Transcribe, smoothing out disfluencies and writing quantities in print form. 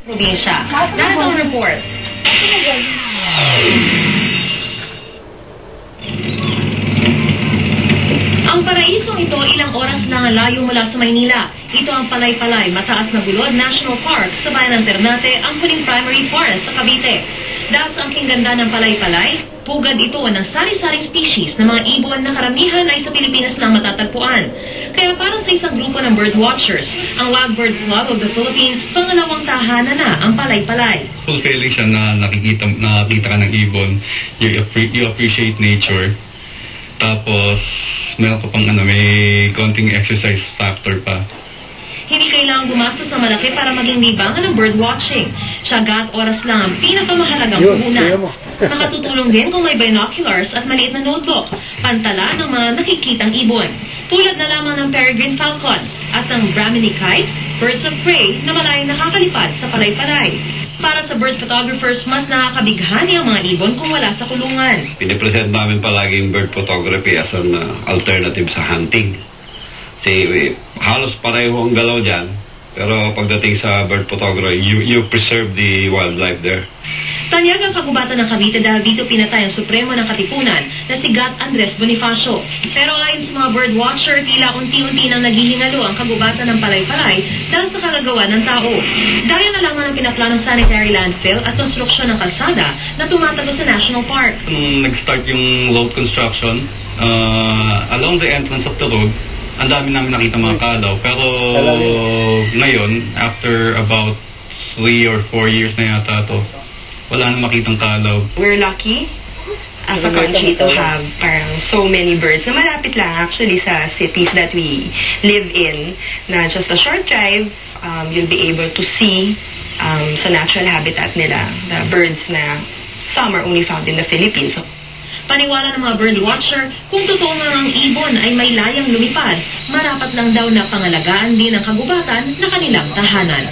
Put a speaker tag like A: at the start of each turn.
A: probinsya. Narito ang report. Ang paraisong ito, ilang oras lang ang layo mula sa Maynila. Ito ang Palaypalay, Mataas na Bulod National Park sa bayan ng Ternate, ang huling primary forest sa Cavite. Dahil sa angking ganda ng Palaypalay, pugad ito ng sari-saring species ng mga ibon na karamihan ay sa Pilipinas lang matatagpuan. Kaya para sa isang grupo ng bird watchers, ang Wild Bird Club of the Philippines, pangalawang tahanan na ang Palaypalay.
B: Fulfilling siya na nakikita ka ng ibon, you appreciate nature. Tapos, meron pa pang may konting exercise factor pa.
A: Hindi kailangang gumastos ng malaki para maging libangan ng bird watching. Siyaga at oras lang ang pinakamahalagang puhunan. Nakatutulong din kung may binoculars at maliit na notebook, pantala ng mga nakikitang ibon. Tulad na lamang ng peregrine falcon at ng Brahminy kite, birds of prey na malayang nakakalipad sa Palaypalay. Para sa bird photographers, mas nakakabighani ang mga ibon kung wala sa kulungan.
B: Pinipresent namin palagi yung bird photography as an alternative sa hunting. Kasi halos pareho ang galaw dyan, pero pagdating sa bird photography, you preserve the wildlife there.
A: Tanyag ang kagubatan ng Cavite dahil dito pinatay ang supremo ng Katipunan na si Gat Andres Bonifacio. Pero ayon sa mga bird watcher, tila unti-unti nang naghihingalo ang kagubatan ng Palaypalay dahil sa kagagawa ng tao. Gaya na lamang ng pinaplanong sanitary landfill at konstruksyon ng kalsada na tumatago sa National Park.
B: Nag-start yung road construction along the entrance of the road. Ang dami namin nakita mga kalaw. Pero ngayon, after about 3 or 4 years na yata ito, wala na makitang kalaw.
A: We're lucky as a country to have parang so many birds na malapit lang actually sa cities that we live in, na just a short drive, you'll be able to see sa natural habitat nila, the birds na some are only found in the Philippines. Paniwala ng mga bird watcher, kung totoo nga ang ibon ay may layang lumipad, marapat lang daw na pangalagaan din ang kagubatan na kanilang tahanan.